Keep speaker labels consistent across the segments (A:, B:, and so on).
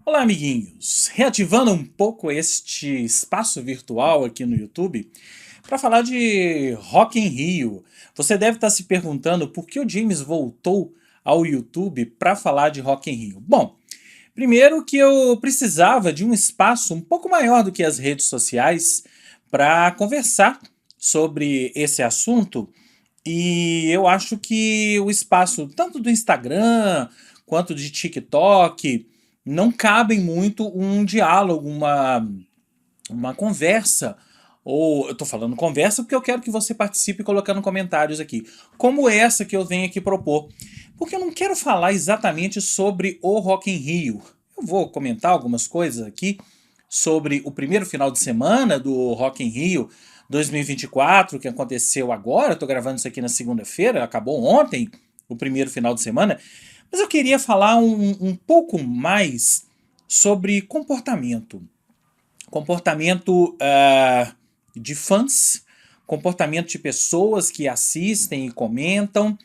A: Olá, amiguinhos! Reativando um pouco este espaço virtual aqui no YouTube para falar de Rock in Rio. Você deve estar se perguntando por que o James voltou ao YouTube para falar de Rock in Rio. Bom, primeiro que eu precisava de um espaço um pouco maior do que as redes sociais para conversar sobre esse assunto e eu acho que o espaço tanto do Instagram quanto de TikTok não cabem muito um diálogo, uma conversa. Ou eu tô falando conversa porque eu quero que você participe colocando comentários aqui. Como essa que eu venho aqui propor. Porque eu não quero falar exatamente sobre o Rock in Rio. Eu vou comentar algumas coisas aqui sobre o primeiro final de semana do Rock in Rio 2024, que aconteceu agora. Eu tô gravando isso aqui na segunda-feira, acabou ontem, o primeiro final de semana. Mas eu queria falar um pouco mais sobre comportamento. Comportamento de fãs, comportamento de pessoas que assistem e comentam,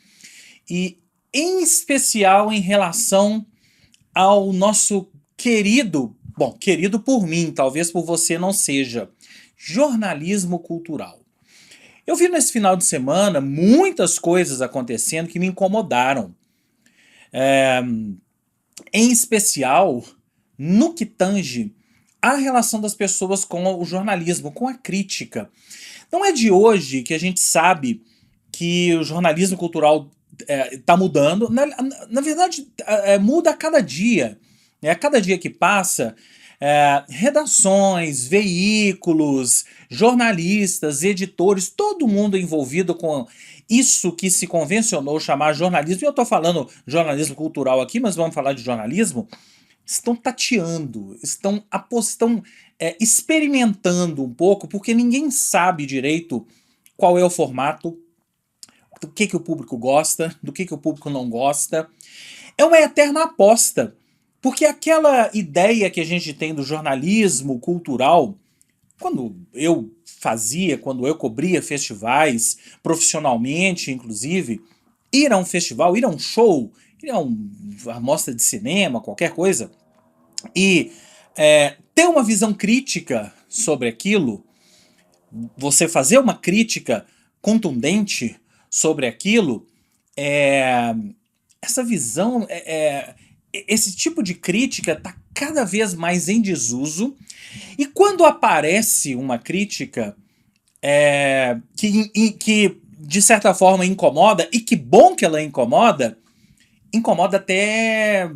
A: e em especial em relação ao nosso querido, bom, querido por mim, talvez por você não seja, jornalismo cultural. Eu vi nesse final de semana muitas coisas acontecendo que me incomodaram. Em especial no que tange a relação das pessoas com o jornalismo, com a crítica. Não é de hoje que a gente sabe que o jornalismo cultural está mudando. Na verdade, muda a cada dia. A cada dia que passa, redações, veículos, jornalistas, editores, todo mundo envolvido com isso que se convencionou chamar jornalismo. E eu estou falando jornalismo cultural aqui, mas vamos falar de jornalismo. Estão tateando, estão experimentando um pouco, porque ninguém sabe direito qual é o formato, do que o público gosta, do que o público não gosta. É uma eterna aposta, porque aquela ideia que a gente tem do jornalismo cultural, quando eu cobria festivais, profissionalmente inclusive, ir a um festival, ir a um show, ir a uma mostra de cinema, qualquer coisa, e ter uma visão crítica sobre aquilo, você fazer uma crítica contundente sobre aquilo, é, essa visão, esse tipo de crítica está cada vez mais em desuso. E quando aparece uma crítica que de certa forma incomoda, e que bom que ela incomoda até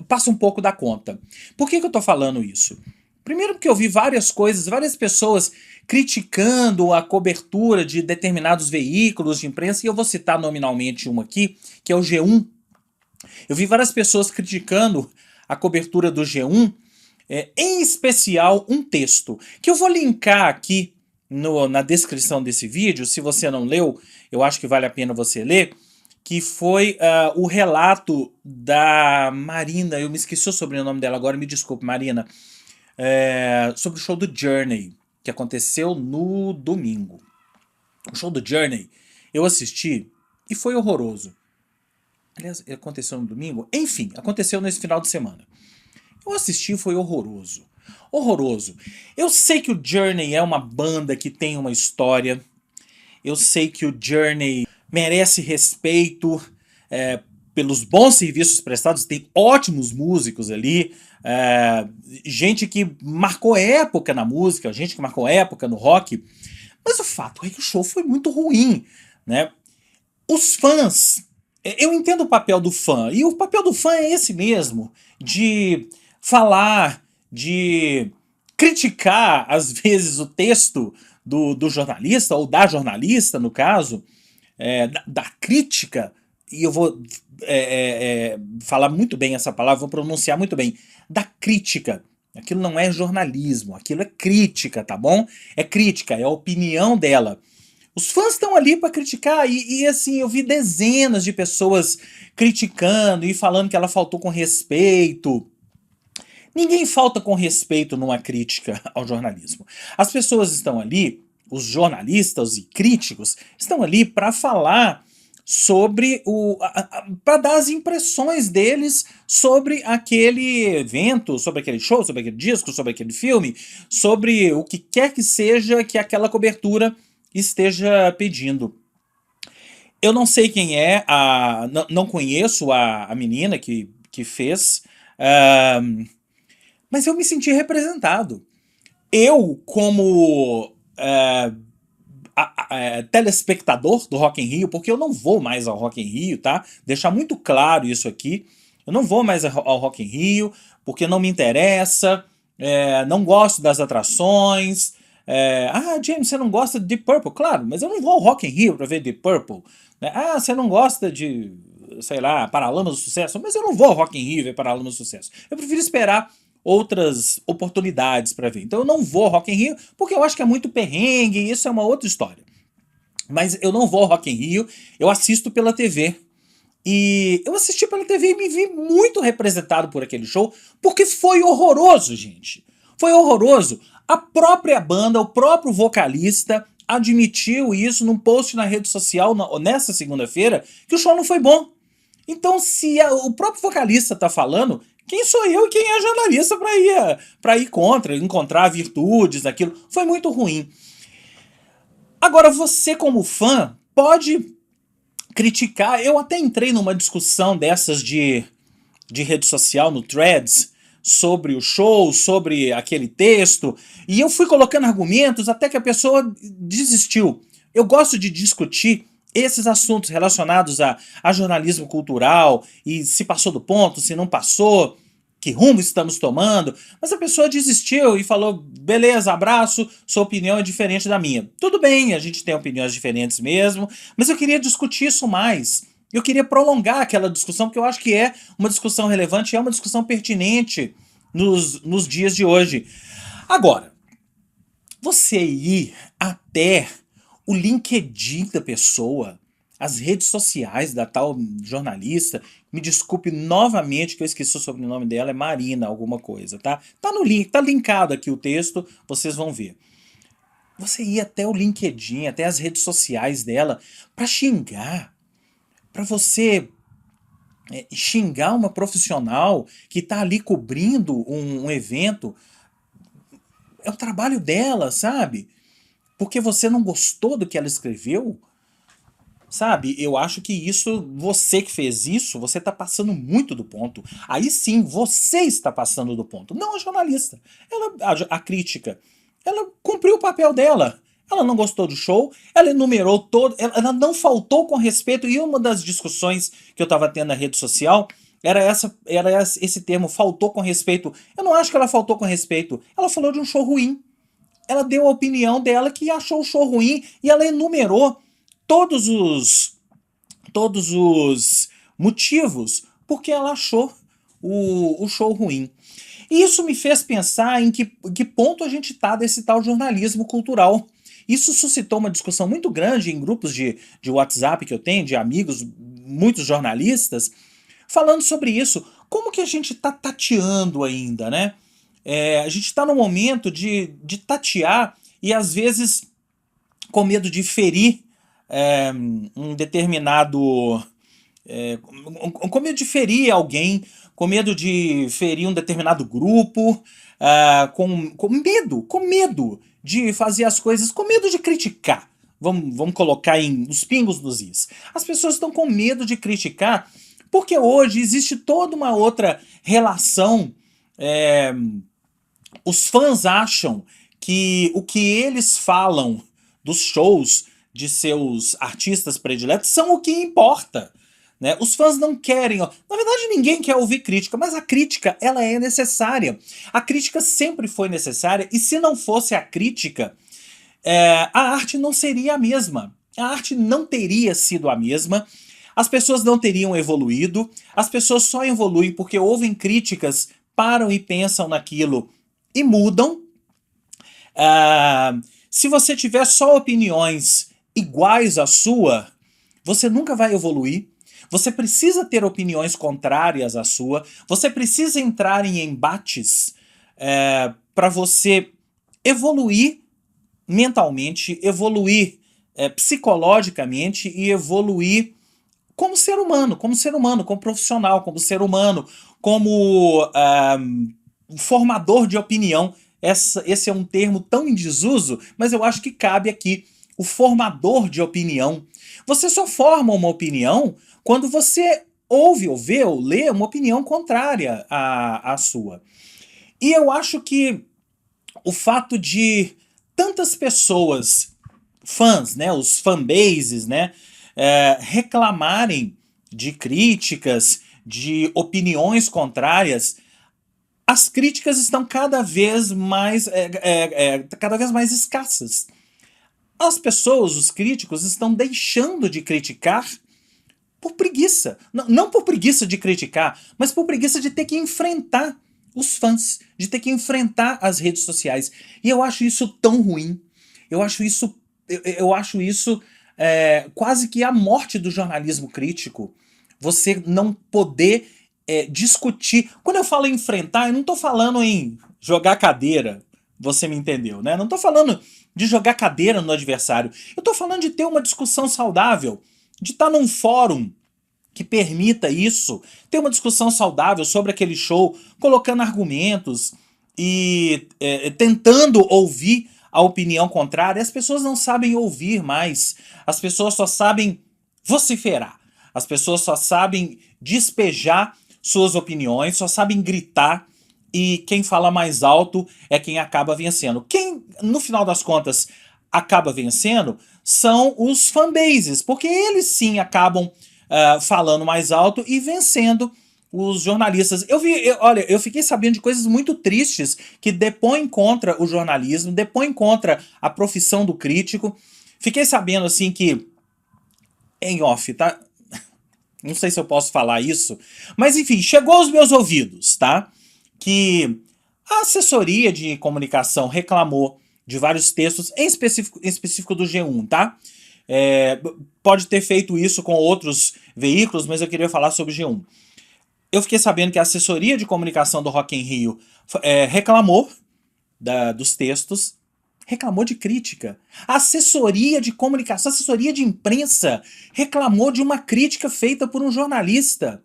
A: passa um pouco da conta. Por que eu tô falando isso? Primeiro porque eu vi várias coisas, várias pessoas criticando a cobertura de determinados veículos de imprensa, e eu vou citar nominalmente uma aqui, que é o G1. Eu vi várias pessoas criticando a cobertura do G1, em especial um texto, que eu vou linkar aqui na descrição desse vídeo. Se você não leu, eu acho que vale a pena você ler, que foi o relato da Marina, eu me esqueci o sobrenome dela agora, me desculpe, Marina, sobre o show do Journey, que aconteceu no domingo. O show do Journey, eu assisti e foi horroroso. Aliás, aconteceu no domingo? Enfim, aconteceu nesse final de semana. Eu assisti e foi horroroso. Horroroso. Eu sei que o Journey é uma banda que tem uma história. Eu sei que o Journey merece respeito pelos bons serviços prestados. Tem ótimos músicos ali. Gente que marcou época na música, gente que marcou época no rock. Mas o fato é que o show foi muito ruim, né? Os fãs, eu entendo o papel do fã, e o papel do fã é esse mesmo, de falar, de criticar, às vezes, o texto do jornalista, ou da jornalista, no caso, da crítica, e eu vou falar muito bem essa palavra, vou pronunciar muito bem, da crítica. Aquilo não é jornalismo, aquilo é crítica, tá bom? É crítica, é a opinião dela. Os fãs estão ali para criticar, e assim, eu vi dezenas de pessoas criticando e falando que ela faltou com respeito. Ninguém falta com respeito numa crítica ao jornalismo. As pessoas estão ali, os jornalistas e críticos, estão ali para falar sobre para dar as impressões deles sobre aquele evento, sobre aquele show, sobre aquele disco, sobre aquele filme, sobre o que quer que seja que aquela cobertura esteja pedindo. Eu não sei quem é, não conheço a menina que fez, ah, mas eu me senti representado. Eu, como telespectador do Rock in Rio, porque eu não vou mais ao Rock in Rio, tá? Deixar muito claro isso aqui. Eu não vou mais ao Rock in Rio, porque não me interessa, não gosto das atrações. James, você não gosta de Deep Purple? Claro, mas eu não vou ao Rock in Rio para ver Deep Purple. Né? Você não gosta de, sei lá, Paralamas do Sucesso? Mas eu não vou ao Rock in Rio ver Paralamas do Sucesso. Eu prefiro esperar outras oportunidades para ver. Então eu não vou ao Rock in Rio porque eu acho que é muito perrengue, e isso é uma outra história. Mas eu não vou ao Rock in Rio, eu assisto pela TV. E eu assisti pela TV e me vi muito representado por aquele show, porque foi horroroso, gente. Foi horroroso. A própria banda, o próprio vocalista admitiu isso num post na rede social nessa segunda-feira, que o show não foi bom. Então, se o próprio vocalista tá falando, quem sou eu e quem é jornalista para ir contra, encontrar virtudes naquilo? Foi muito ruim. Agora, você como fã pode criticar. Eu até entrei numa discussão dessas de rede social, no Threads, sobre o show, sobre aquele texto, e eu fui colocando argumentos até que a pessoa desistiu. Eu gosto de discutir esses assuntos relacionados a jornalismo cultural, e se passou do ponto, se não passou, que rumo estamos tomando, mas a pessoa desistiu e falou, beleza, abraço, sua opinião é diferente da minha. Tudo bem, a gente tem opiniões diferentes mesmo, mas eu queria discutir isso mais. Eu queria prolongar aquela discussão, porque eu acho que é uma discussão relevante, é uma discussão pertinente nos dias de hoje. Agora, você ir até o LinkedIn da pessoa, as redes sociais da tal jornalista, me desculpe novamente que eu esqueci o sobrenome dela, é Marina alguma coisa, tá? Tá no link, tá linkado aqui o texto, vocês vão ver. Você ir até o LinkedIn, até as redes sociais dela, pra xingar, pra você xingar uma profissional que tá ali cobrindo um evento, é o trabalho dela, sabe? Porque você não gostou do que ela escreveu, sabe? Eu acho que isso, você que fez isso, você tá passando muito do ponto. Aí sim, você está passando do ponto, não a jornalista. A crítica, ela cumpriu o papel dela. Ela não gostou do show, ela enumerou todo, ela não faltou com respeito, e uma das discussões que eu tava tendo na rede social era esse termo, faltou com respeito. Eu não acho que ela faltou com respeito, ela falou de um show ruim. Ela deu a opinião dela que achou o show ruim e ela enumerou todos os motivos porque ela achou o show ruim. E isso me fez pensar em que ponto a gente está desse tal jornalismo cultural. Isso suscitou uma discussão muito grande em grupos de WhatsApp que eu tenho, de amigos, muitos jornalistas, falando sobre isso. Como que a gente está tateando ainda, né? A gente está no momento de tatear e às vezes com medo de ferir um determinado. Com medo de ferir alguém, com medo de ferir um determinado grupo, com medo de fazer as coisas, com medo de criticar. Vamos colocar os pingos nos is. As pessoas estão com medo de criticar porque hoje existe toda uma outra relação. Os fãs acham que o que eles falam dos shows de seus artistas prediletos são o que importa. Né? Os fãs não querem... Na verdade, ninguém quer ouvir crítica, mas a crítica ela é necessária. A crítica sempre foi necessária, e se não fosse a crítica, a arte não seria a mesma. A arte não teria sido a mesma, as pessoas não teriam evoluído, as pessoas só evoluem porque ouvem críticas, param e pensam naquilo e mudam. Se você tiver só opiniões iguais à sua, você nunca vai evoluir. Você precisa ter opiniões contrárias à sua. Você precisa entrar em embates para você evoluir mentalmente, evoluir psicologicamente e evoluir como ser humano, como profissional, como ser humano, como formador de opinião. Esse é um termo tão em desuso, mas eu acho que cabe aqui. O formador de opinião. Você só forma uma opinião quando você ouve, ou vê, ou lê uma opinião contrária à sua. E eu acho que o fato de tantas pessoas, fãs, né, os fanbases, né, reclamarem de críticas, de opiniões contrárias, as críticas estão cada vez mais escassas. As pessoas, os críticos, estão deixando de criticar por preguiça. Não por preguiça de criticar, mas por preguiça de ter que enfrentar os fãs, de ter que enfrentar as redes sociais. E eu acho isso tão ruim. Eu acho isso quase que a morte do jornalismo crítico. Você não poder discutir. Quando eu falo enfrentar, eu não estou falando em jogar cadeira. Você me entendeu, né? Não estou falando de jogar cadeira no adversário. Eu estou falando de ter uma discussão saudável, de estar num fórum que permita isso, ter uma discussão saudável sobre aquele show, colocando argumentos e tentando ouvir a opinião contrária. As pessoas não sabem ouvir mais, as pessoas só sabem vociferar, as pessoas só sabem despejar suas opiniões, só sabem gritar, e quem fala mais alto é quem acaba vencendo. Quem, no final das contas, acaba vencendo são os fanbases, porque eles sim acabam falando mais alto e vencendo os jornalistas. Olha, eu fiquei sabendo de coisas muito tristes que depõem contra o jornalismo, depõem contra a profissão do crítico. Fiquei sabendo assim que, em off, tá? Não sei se eu posso falar isso, mas enfim, chegou aos meus ouvidos, tá? Que a assessoria de comunicação reclamou de vários textos, em específico do G1, tá? Pode ter feito isso com outros veículos, mas eu queria falar sobre o G1. Eu fiquei sabendo que a assessoria de comunicação do Rock in Rio reclamou dos textos, reclamou de crítica. A assessoria de comunicação, a assessoria de imprensa reclamou de uma crítica feita por um jornalista.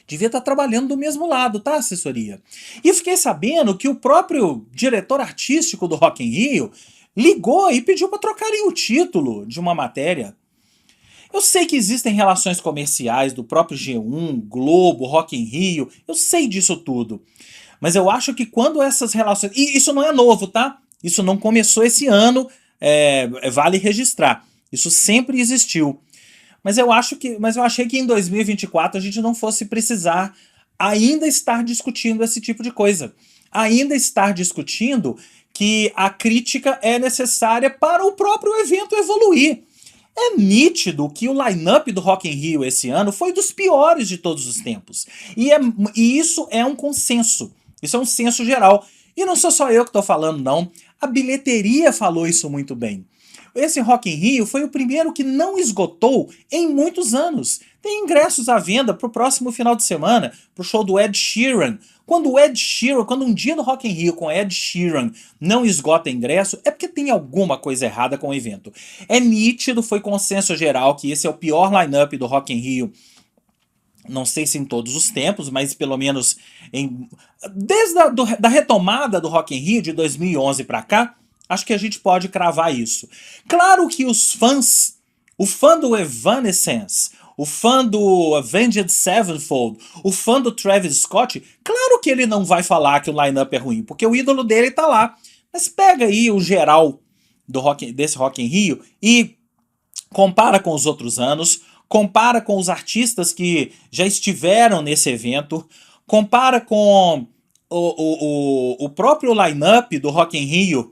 A: Devia estar trabalhando do mesmo lado, tá, assessoria? E eu fiquei sabendo que o próprio diretor artístico do Rock in Rio ligou e pediu para trocarem o título de uma matéria. Eu sei que existem relações comerciais do próprio G1, Globo, Rock in Rio, eu sei disso tudo. Mas eu acho que quando essas relações... E isso não é novo, tá? Isso não começou esse ano, vale registrar. Isso sempre existiu. Mas eu achei que em 2024 a gente não fosse precisar ainda estar discutindo esse tipo de coisa. Ainda estar discutindo que a crítica é necessária para o próprio evento evoluir. É nítido que o line-up do Rock in Rio esse ano foi dos piores de todos os tempos. E isso é um consenso. Isso é um senso geral. E não sou só eu que estou falando, não. A bilheteria falou isso muito bem. Esse Rock in Rio foi o primeiro que não esgotou em muitos anos. Tem ingressos à venda para o próximo final de semana, para o show do Ed Sheeran. Quando um dia no Rock in Rio com Ed Sheeran não esgota ingresso, é porque tem alguma coisa errada com o evento. É nítido, foi consenso geral que esse é o pior line-up do Rock in Rio. Não sei se em todos os tempos, mas pelo menos desde da retomada do Rock in Rio de 2011 para cá, acho que a gente pode cravar isso. Claro que os fãs, o fã do Evanescence, o fã do Avenged Sevenfold, o fã do Travis Scott, claro que ele não vai falar que o line-up é ruim, porque o ídolo dele tá lá. Mas pega aí o geral desse Rock in Rio e compara com os outros anos, compara com os artistas que já estiveram nesse evento, compara com o próprio line-up do Rock in Rio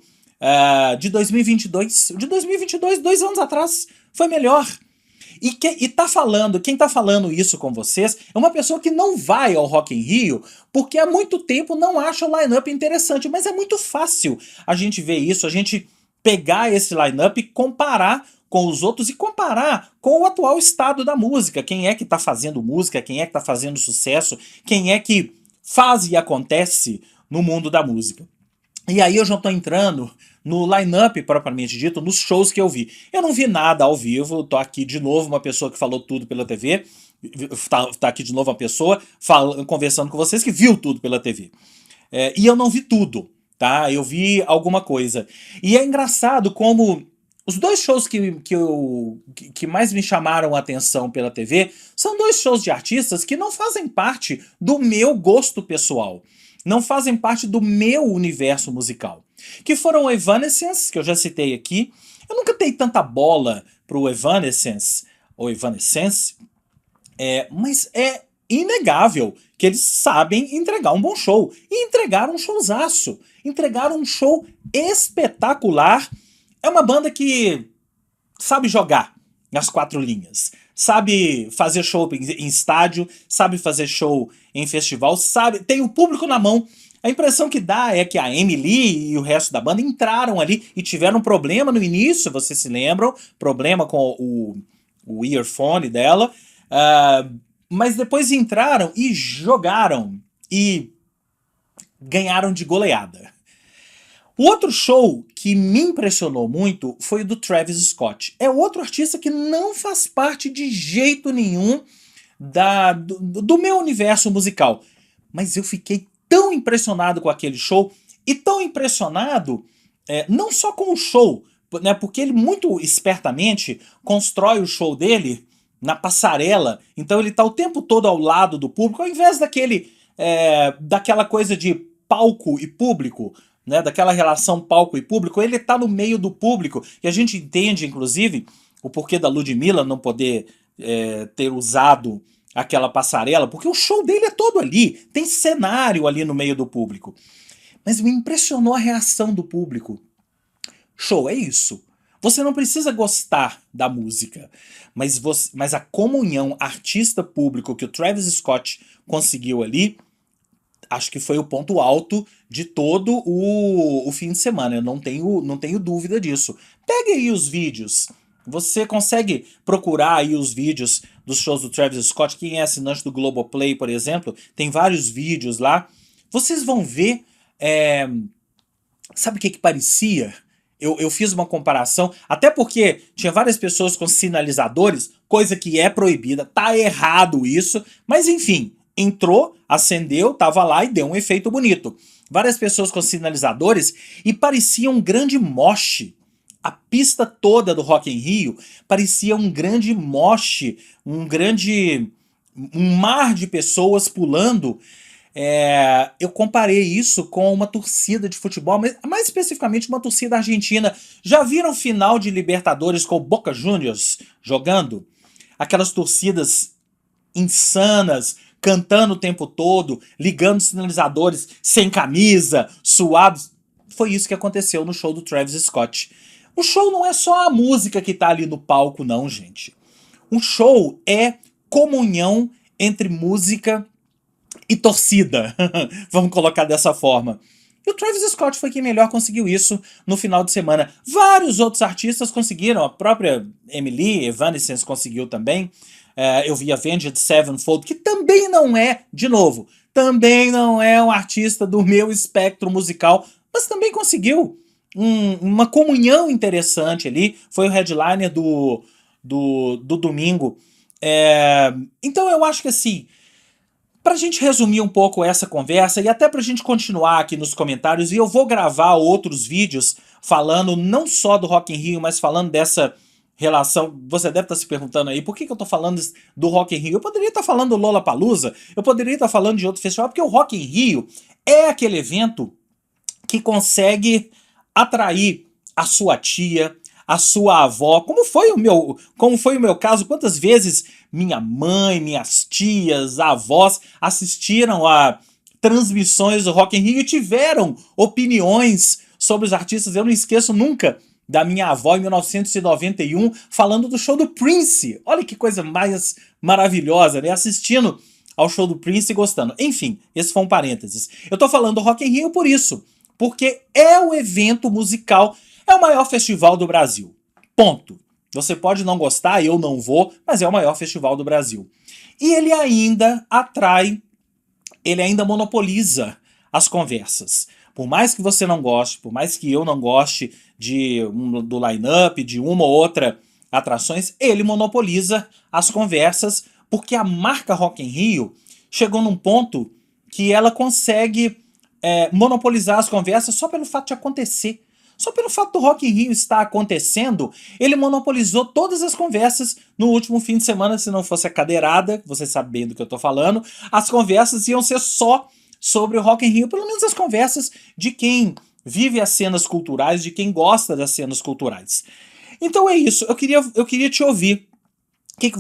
A: de 2022. De 2022, 2 anos atrás, foi melhor. Quem tá falando isso com vocês é uma pessoa que não vai ao Rock in Rio porque há muito tempo não acha o line-up interessante, mas é muito fácil a gente ver isso, a gente pegar esse line-up e comparar com os outros e comparar com o atual estado da música. Quem é que tá fazendo música, quem é que tá fazendo sucesso, quem é que faz e acontece no mundo da música. E aí eu já tô entrando no line-up propriamente dito, nos shows que eu vi. Eu não vi nada ao vivo, tô aqui de novo uma pessoa que falou tudo pela TV, tá aqui de novo uma pessoa conversando com vocês que viu tudo pela TV. E eu não vi tudo, tá? Eu vi alguma coisa. E é engraçado como os dois shows que mais me chamaram a atenção pela TV são dois shows de artistas que não fazem parte do meu gosto pessoal. Não fazem parte do meu universo musical. Que foram o Evanescence, que eu já citei aqui. Eu nunca dei tanta bola pro Evanescence, ou Evanescence, mas é inegável que eles sabem entregar um bom show. E entregaram um showzaço. Entregaram um show espetacular. É uma banda que sabe jogar nas quatro linhas. Sabe fazer show em estádio, sabe fazer show em festival, sabe, tem o público na mão. A impressão que dá é que a Emily e o resto da banda entraram ali e tiveram um problema no início, vocês se lembram? Problema com o earphone dela. Mas depois entraram e jogaram e ganharam de goleada. O outro show que me impressionou muito foi o do Travis Scott. É outro artista que não faz parte de jeito nenhum do meu universo musical. Mas eu fiquei tão impressionado com aquele show, e tão impressionado não só com o show, né, porque ele muito espertamente constrói o show dele na passarela, então ele está o tempo todo ao lado do público, ao invés daquela coisa de palco e público, né, daquela relação palco e público, ele está no meio do público, e a gente entende, inclusive, o porquê da Ludmilla não poder ter usado aquela passarela, porque o show dele é todo ali, tem cenário ali no meio do público. Mas me impressionou a reação do público. Show é isso. Você não precisa gostar da música, mas a comunhão artista-público que o Travis Scott conseguiu ali, acho que foi o ponto alto de todo o fim de semana. Eu não tenho dúvida disso. Pegue aí os vídeos. Você consegue procurar aí os vídeos dos shows do Travis Scott. Quem é assinante do Globoplay, por exemplo, tem vários vídeos lá. Vocês vão ver... sabe o que parecia? Eu fiz uma comparação, até porque tinha várias pessoas com sinalizadores, coisa que é proibida, tá errado isso, mas enfim... Entrou, acendeu, tava lá e deu um efeito bonito. Várias pessoas com sinalizadores e parecia um grande moche. A pista toda do Rock in Rio parecia um grande moche, um mar de pessoas pulando. Eu comparei isso com uma torcida de futebol, mas mais especificamente uma torcida argentina. Já viram final de Libertadores com o Boca Juniors jogando? Aquelas torcidas insanas, cantando o tempo todo, ligando sinalizadores, sem camisa, suados. Foi isso que aconteceu no show do Travis Scott. O show não é só a música que tá ali no palco, não, gente. Um show é comunhão entre música e torcida. Vamos colocar dessa forma. E o Travis Scott foi quem melhor conseguiu isso no final de semana. Vários outros artistas conseguiram, a própria Emily Evanescence conseguiu também. Eu vi a Avenged Sevenfold, que também não é, de novo, também não é um artista do meu espectro musical, mas também conseguiu uma comunhão interessante ali. Foi o headliner do domingo. Então eu acho que assim, pra gente resumir um pouco essa conversa e até pra gente continuar aqui nos comentários, e eu vou gravar outros vídeos falando não só do Rock in Rio, mas falando dessa relação. Você deve estar se perguntando aí, por que eu tô falando do Rock in Rio? Eu poderia estar falando do Lollapalooza, eu poderia estar falando de outro festival, porque o Rock in Rio é aquele evento que consegue atrair a sua tia, a sua avó, como foi o meu caso, quantas vezes minha mãe, minhas tias, avós assistiram a transmissões do Rock in Rio e tiveram opiniões sobre os artistas. Eu não esqueço nunca da minha avó em 1991 falando do show do Prince. Olha que coisa mais maravilhosa, né? Assistindo ao show do Prince e gostando. Enfim, esse foi um parênteses. Eu tô falando do Rock in Rio por isso, porque é o evento musical, é o maior festival do Brasil. Ponto. Você pode não gostar, eu não vou, mas é o maior festival do Brasil. E ele ainda atrai, ele ainda monopoliza as conversas. Por mais que você não goste, por mais que eu não goste do line-up, de uma ou outra atrações, ele monopoliza as conversas, porque a marca Rock in Rio chegou num ponto que ela consegue monopolizar as conversas só pelo fato de acontecer. Só pelo fato do Rock in Rio estar acontecendo, ele monopolizou todas as conversas no último fim de semana. Se não fosse a cadeirada, você sabe bem do que eu tô falando, as conversas iam ser só sobre o Rock in Rio, pelo menos as conversas de quem vive as cenas culturais, de quem gosta das cenas culturais. Então é isso, eu queria te ouvir. O que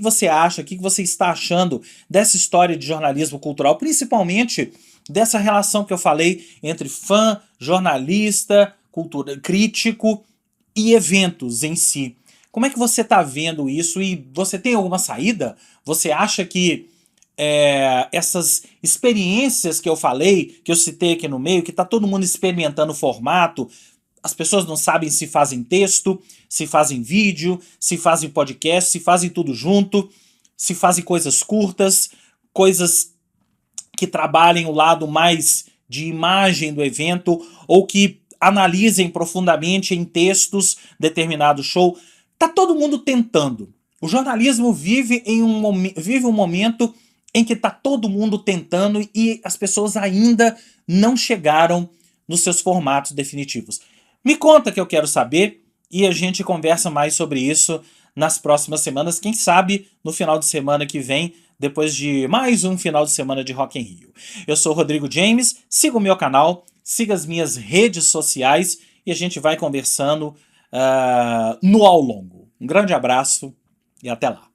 A: você acha, o que você está achando dessa história de jornalismo cultural, principalmente dessa relação que eu falei entre fã, jornalista, crítico e eventos em si? Como é que você está vendo isso e você tem alguma saída? Você acha que essas experiências que eu falei, que eu citei aqui no meio, que está todo mundo experimentando o formato, as pessoas não sabem se fazem texto, se fazem vídeo, se fazem podcast, se fazem tudo junto, se fazem coisas curtas, coisas que trabalhem o lado mais de imagem do evento ou que analisem profundamente em textos determinado show. Tá todo mundo tentando. O jornalismo vive um momento em que tá todo mundo tentando e as pessoas ainda não chegaram nos seus formatos definitivos. Me conta, que eu quero saber, e a gente conversa mais sobre isso nas próximas semanas. Quem sabe no final de semana que vem, depois de mais um final de semana de Rock in Rio. Eu sou o Rodrigo James, siga o meu canal, siga as minhas redes sociais e a gente vai conversando no ao longo. Um grande abraço e até lá.